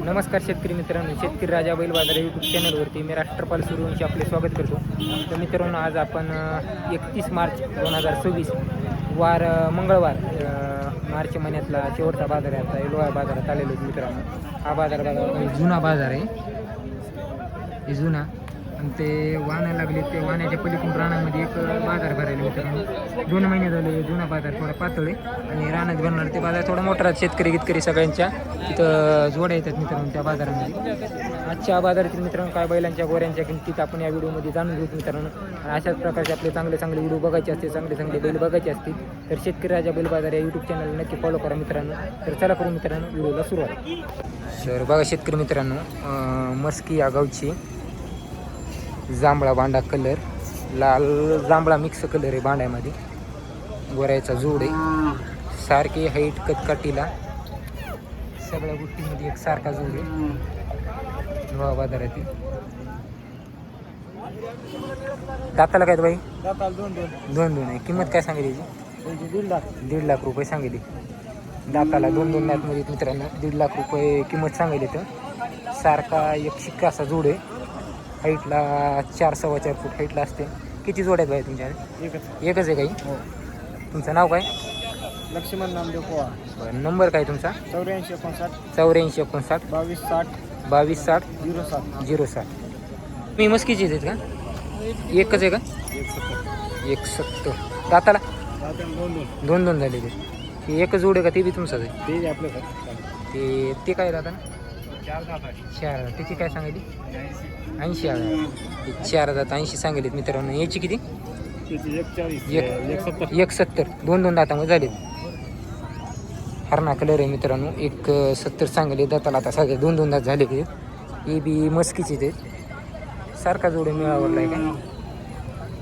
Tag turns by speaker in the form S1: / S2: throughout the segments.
S1: नमस्कार शेतकरी मित्रांनो, शेतकरी राजा बैल बाजार यूट्यूब चॅनलवरती मी राष्ट्रपाल सूर्यवंशी आपले स्वागत करतो. तर मित्रांनो, आज आपण 31 मार्च 2026 वार मंगळवार मार्च महिन्यातला शेवटचा बाजार आहे. आता लोहा बाजारात आलेलो आहे मित्रांनो. हा बाजार बघा, जुना बाजार आहे, हे जुना. आणि ते वाहनं लागले, ते वाहनाच्या पलीकडून रानामध्ये एक बाजार भरायला मित्रांनो. 2 महिने झाले जुना बाजार थोडा पातळ आहे आणि रानात भरणार ते बाजार थोडा मोठा. शेतकरी गितकरी सगळ्यांच्या तिथं जोड्या येतात मित्रांनो त्या बाजारामध्ये. आजच्या बाजारातील मित्रांनो काय बैलांच्या गोऱ्यांच्या किमतीत आपण या व्हिडिओमध्ये जाणून घेऊ मित्रांनो. अशाच प्रकारचे आपले चांगले व्हिडिओ बघायचे असतील, चांगले बैल बघायचे असतील तर शेतकरी राजा बैल बाजार या यूट्यूब चॅनलला नक्की फॉलो करा मित्रांनो. तर चला करू मित्रांनो व्हिडिओला सुरुवात. तर बघा शेतकरी मित्रांनो, मस्की या गावची जांभळा बांडा कलर, लाल जांभळा मिक्स कलर आहे बांड्यामध्ये. गोऱ्याचा जोड आहे, सारखी हाईट कटकाटीला सगळ्या गोष्टीमध्ये एक सारखा जोड आहे. लोहा बाजारातील दाताला काय बाई? दोन आहे. किंमत काय सांगितली याची? 1.5 लाख रुपये सांगितली. दाताला 2 मध्ये मित्रांनो 1.5 लाख रुपये किंमत सांगितली. तर सारखा एक शिक्का असा जोड आहे. हाईटला 4-4.25 फूट हाईटला असते. किती जोड्या आहेत भाई तुमच्या? एकच आहे काही. तुमचं नाव काय?
S2: लक्ष्मण नामदेव पवार.
S1: बरं, नंबर काय तुमचा?
S2: 8459 22 60
S1: 07. मी मस्कीचीच आहेत का? एकच आहे का? 170. दाताला 2 झालेले. ते एकच जोड आहे का? ते बी तुमचंच आहे?
S2: ते आपलं
S1: ते काय दादा? 4. त्याची काय सांगितली? 80,000. 4 दात 80 सांगितलेत मित्रांनो. याची किती? 170. 2 दातामध्ये झालेत. हरणा कलर आहे मित्रांनो. 170 सांगले दाताला. आता सगळे 2 दात झाले ते. हे बी मस्कीचे ते सारखा जोडे मिळावरला आहे का?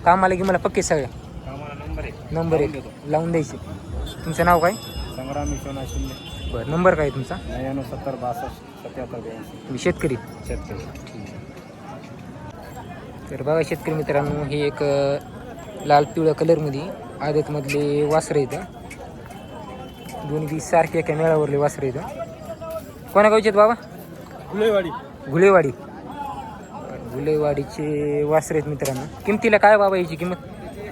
S1: कामाला की मला पक्के सगळ्या नंबर 1 लावून द्यायचे. तुमचं नाव काय?
S2: संग्राम विश्वनाथ शिंदे.
S1: बरं, नंबर काय तुमचा?
S2: 99 62 77 82.
S1: तुम्ही शेतकरी?
S2: शेतकरी.
S1: ठीक. तर बघा शेतकरी मित्रांनो, हे एक लाल पिवळ्या कलरमध्ये आदतमधले वासरं येतं. दोन्ही बी सारखे एका मेळावरले वासरं येतं. कोणा गावचे आहेत बाबा? गुलेवाडीचे वासरे आहेत मित्रांनो. किमतीला काय बाबा याची किंमत?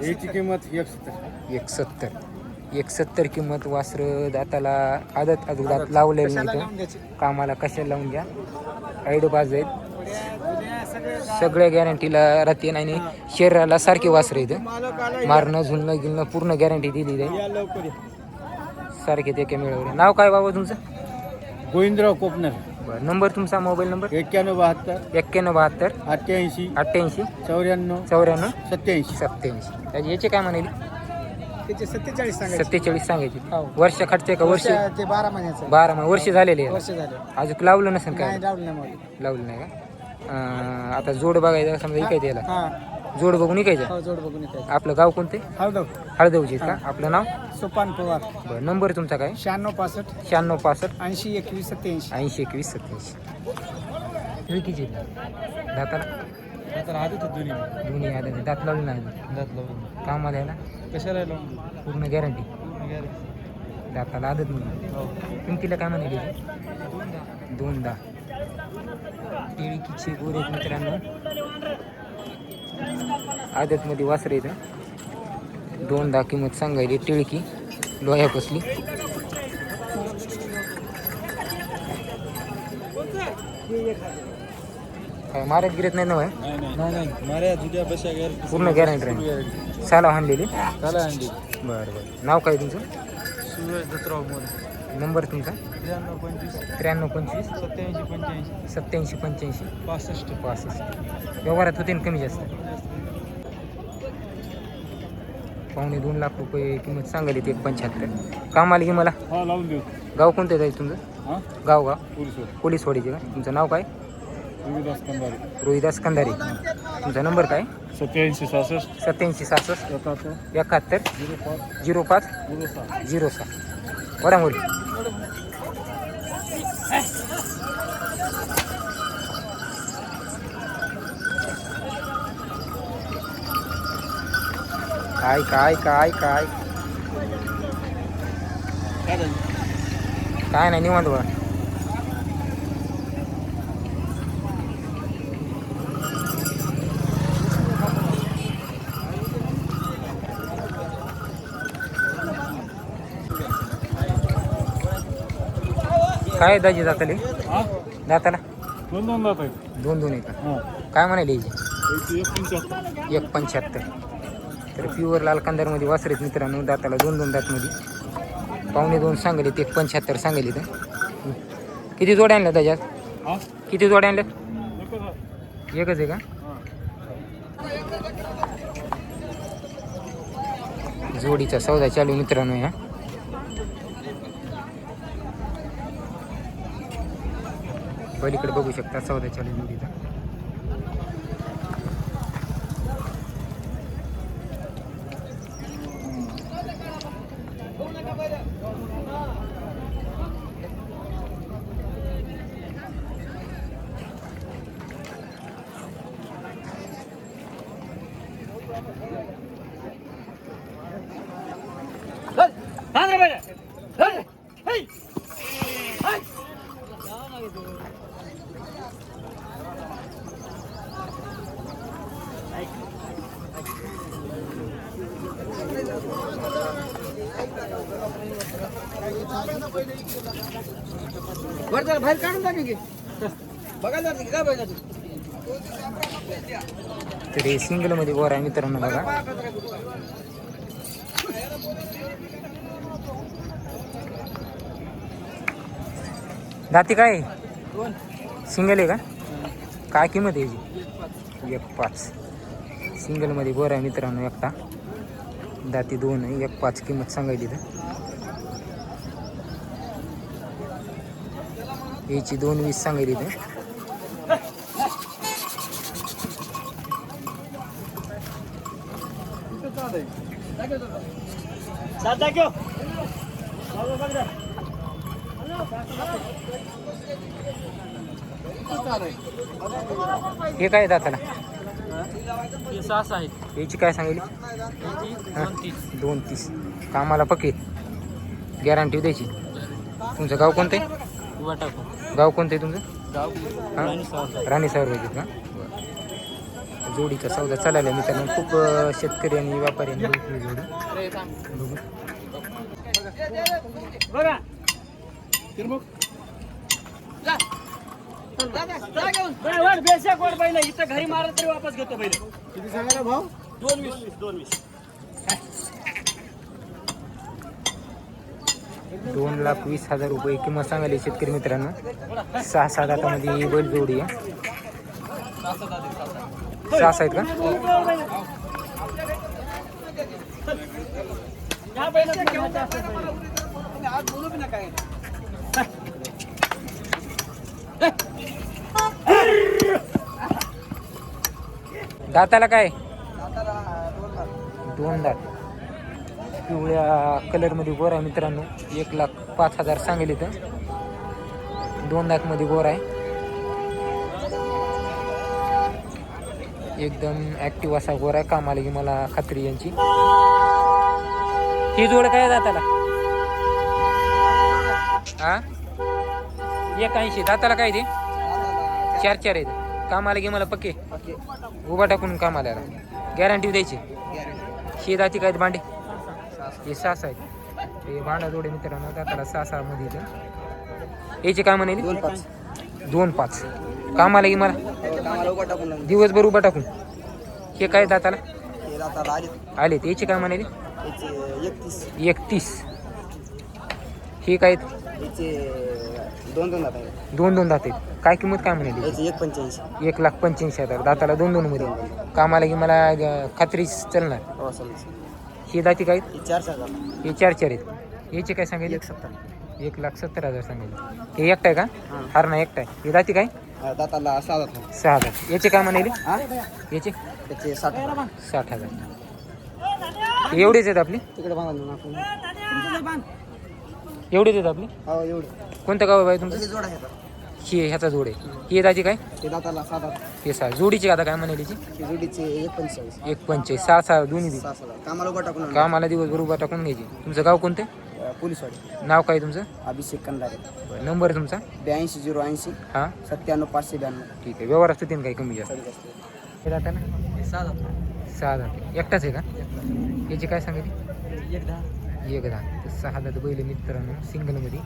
S2: याची किंमत
S1: 170 किंमत. वासरं दाताला आदत दात लावलेलं नाही. कामाला कशाला लावून घ्या. आयड बाज आहेत. सगळ्या गॅरंटीला राहते आणि शरीराला सारखे वासरे येतं. मारणं झुलणं गिलणं पूर्ण गॅरंटी दिली जाईल. सारखे ते काय मिळवले. नाव काय बाबा तुमचं?
S2: गोविंदराव कोपनर.
S1: बरं, नंबर तुमचा? Mobile number?
S2: 91
S1: 72
S2: 88
S1: 88
S2: 94
S1: 94
S2: 87.
S1: त्याची याचे काय म्हणाली?
S2: त्याचे 47
S1: 47 सांगायची. वर्ष खटते का? वर्ष
S2: ते 12 महिन्याचं.
S1: 12 वर्ष झालेले
S2: वर्ष झाले.
S1: अजून लावलं नसेल काय?
S2: लावलं
S1: नाही का? आता जोड बघायचं समजा इकायचं याला. जोड बघून इकायचं.
S2: जोड बघून येते.
S1: आपलं गाव कोणते? हळदवची का? आपलं नाव?
S2: सोपान पवार.
S1: बरं, नंबर तुमचा काय?
S2: 96
S1: 65
S2: 65 80 21 87.
S1: 80 21 87. विकीची दाताला दोन्ही आले. दात लावली नाही. कामाला यायला
S2: कशाला
S1: पूर्ण गॅरंटी. दाताला आदत नाही. किमतीला काय म्हणाली? 2 टिळकीचे गोरे आहेत मित्रांनो. आदतमध्ये वासरे येतं. 2 किंमत सांगायली. टिळकी लोह्या कसली. काय मारत गिरत नाही ना? पूर्ण गॅरंटी राहील. साला हाणलेली. बरं. नाव काय तुमचं? नंबर तुमचा? 93 25 87 85 65. व्यवहारात होते ना कमी जास्त? 2.25 लाख रुपये किंमत सांगायली. 1.75. कामाला की मला?
S2: लावून देऊ.
S1: गाव कोणतं जाईल तुमचं? गाव पोलीसवाडीचे का? तुमचं नाव काय? रोहिदास कंधारे. तुमचा नंबर काय?
S2: 87 66
S1: 87 66 71 05 06. वडामोरी. काय काय नाही निवांत बघा. काय दाजी दाताले
S2: हा
S1: दाताला
S2: दोन दोन जात आहेत.
S1: दोन दोन आहे का
S2: हा
S1: काय म्हणाले याची
S2: याची 1.75.
S1: 1.75 तर प्युअर लाल कंदारमध्ये वासरेत मित्रांनो दाताला दोन दोन दातमध्ये पावणे दोन सांगले 1.75 सांगेल इथं किती जोड्या आणल्या त्याच्यात
S2: हा
S1: किती जोड्या आणल्या
S2: एकच आहे.
S1: एकच आहे का
S2: हा
S1: जोडीचा सौदा चालू मित्रांनो ह्या पलीकडे बघू शकता सौदा चालू जोडीचा
S2: बाहेर काढून टाके की बघायला काय पाहिजे
S1: तर हे सिंगलमध्ये वर आहे मित्रांनो बघा दाती काय सिंगल आहे का काय किंमत आहे याची 1.5 सिंगलमध्ये वर आहे मित्रांनो एकटा दाती 2 आहे 1.5 किंमत सांगायची तर याची 2.20 सांगायची तर हे काय दाताला याची काय सांगितली 2.30 कामाला पक्के गॅरंटी द्यायची तुमचं गाव कोणतं आहे गाव कोणतं आहे तुमचं हां राणी साहेब का जोडीचा सौदा चालला मित्रांनो खूप शेतकरी आणि व्यापाऱ्यांनी विकली जोडी
S2: बघा इथं घरी मारलं तरी वापस घेतो पहिले किती सांगायला भाऊ 2.20
S1: 2,20,000 रुपये किंमत सांगायली शेतकरी मित्रांनो 6-7 दातामध्ये बैल जोडी आहे 6 आहेत का दाताला काय 2 दात पिवळ्या कलरमध्ये गोर आहे मित्रांनो 1,05,000 सांगेल इथं 2 दातमध्ये गोर आहे एकदम ॲक्टिव्ह असा गोर आहे कामाला की मला खात्री यांची ही जोड काय दाताला हा 81 दाताला काय ते 4 आहेत कामाला की मला पक्के उभा टाकून कामाला गॅरंटी द्यायची ही दाती काय भांडे हे 6 आहेत हे भांडा जोडे मित्रांनो दाताला 6 मध्ये इथं याचे काय म्हणाले 2.5 कामाला की मला दिवसभर उभा टाकून हे काय दाताला आले याचे काय म्हणाले 31 हे काय 2 दात आहेत काय किंमत काय म्हणाली 1,85,000 दाताला 2 मध्ये कामाला की मला खात्री चालणार ही दाती काय हे 4 आहेत याचे काय सांगायचे 1,70,000 सांगायचे हे एकटा आहे का हरणा एकटा आहे हे दाती काय
S2: दाताला
S1: 6 दात याचे काय म्हणाले याचे 60,000 एवढेच आहेत आपली एवढेच आहेत आपली कोणतं गाव आहे बाई तुमचं ही ह्याचा जोड आहे ही दाती काय हे 6 जोडीची आता काय म्हणाली 1.45 6 दोन्ही कामाला दिवसभर उभा टाकून घ्यायची तुमचं गाव कोणतं
S2: पोलीसवाडी
S1: नाव काय तुमचं
S2: अभिषेक कंदारे
S1: नंबर तुमचा
S2: 82
S1: हां
S2: 97
S1: ठीक आहे व्यवहार असतो काही कमी जास्त हे जाता ना 6 दात एकटाच आहे का याची काय सांगायची 1,10 6 दात बैल मित्रांनो सिंगलमध्ये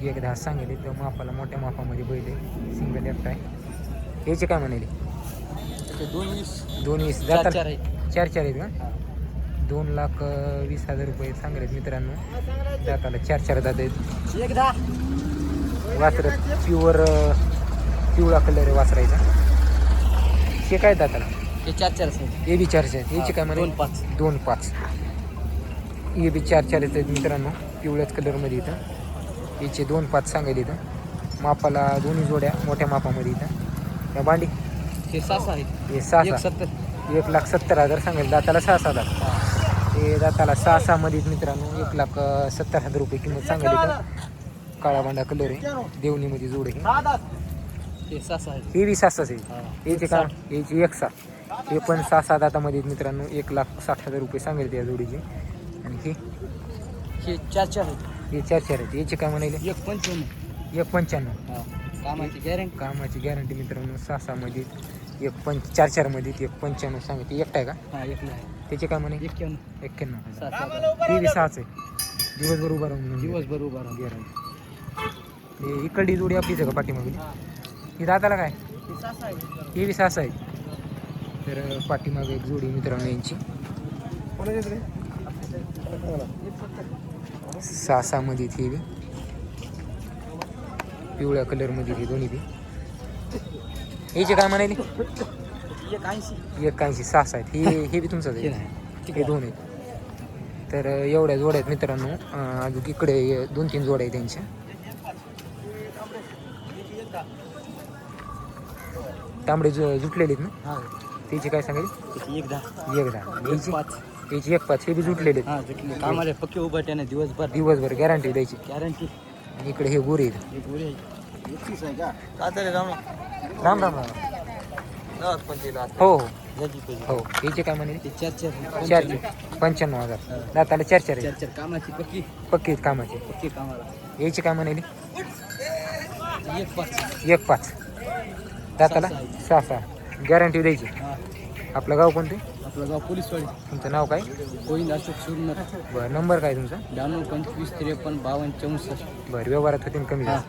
S1: एक 10 सांगितले तर मापाला मोठ्या मापामध्ये बैल आहे सिंगल एकटा आहे. याचे काय म्हणाले? 2-20 जातात 4-4 आहेत का? 2,20,000 रुपये सांगलेत मित्रांनो. दाताला 4-4 दात आहेत. वासर प्युअर पिवळा कलर आहे वासरायचा. हे काय दाताला?
S2: हे 4-4
S1: हे बी 4-4 आहेत. याचे काय म्हणाले? 2-5. हे बी 4-4 आहेत मित्रांनो पिवळ्याच कलरमध्ये इथं. याचे 2-5 सांगायला इथं. मापाला दोन्ही जोड्या मोठ्या मापामध्ये इथं. या भांडी
S2: हे 6 आहेत.
S1: हे 6 1,70,000 सांगेल. दाताला 6 दात. हे दाताला 6 मध्ये मित्रांनो 1,70,000 रुपये किंमत सांगायला इथं. काळा भांडा कलर आहे देवणीमध्ये जोड आहे.
S2: हे 6 आहेत.
S1: हे बी 6 आहे. याचे का? याची 1,60. हे पण 6 दातामध्ये मित्रांनो 1,60,000 रुपये सांगेल त्या जोडीचे. आणि
S2: हे 4-4 आहेत.
S1: हे 4-4 आहेत. याचे काय म्हणाले? 1,95. कामाची गॅरंटी मित्रांनो 6 मध्ये 4-4 मध्ये 1,95 सांगितले. एकटा आहे का? त्याचे काय म्हणे? 91. ते बी 6 आहे. दिवसभर उभा राहून गॅरंटी. हे इकडली जोडी आपलीच आहे का पाठीमागली? ही दाताला काय? हे बी 6 आहे. तर पाठीमागे एक जोडी मित्रांनो यांची 6 मध्ये ती बी पिवळ्या कलरमध्ये ती दोन्ही बी. याचे काय म्हणाले? 81. 6 आहेत. हे बी तुमचंच आहे. हे 2 आहेत. तर एवढ्या जोड्या आहेत मित्रांनो. अजून इकडे 2-3 जोड्या आहेत त्यांच्या. तांबडे जुटलेले आहेत ना? त्याची काय सांगेल? 1,10. याची 1,5. हे बी जुटलेले आहेत.
S2: कामाला पक्के उभा त्याने
S1: दिवसभर गॅरंटी द्यायची.
S2: गॅरंटी.
S1: आणि इकडे हे गोरे आहेत. राम राम. हो हो. याचे काय म्हणे? 4 95,000. दाताला 4-4 आहे.
S2: कामाची
S1: पक्की आहेत कामाची. याचे काय म्हणाले? 1,5. दाताला 6 गॅरंटी द्यायची. आपलं गाव कोणते?
S2: आपलं गाव पोलीसवाडी.
S1: तुमचं नाव काय?
S2: गोविंद अशोक सुरनर.
S1: बरं. नंबर काय तुमचा?
S2: 92 25 53 52 64.
S1: बरं. व्यवहारात होतील कमी जास्त.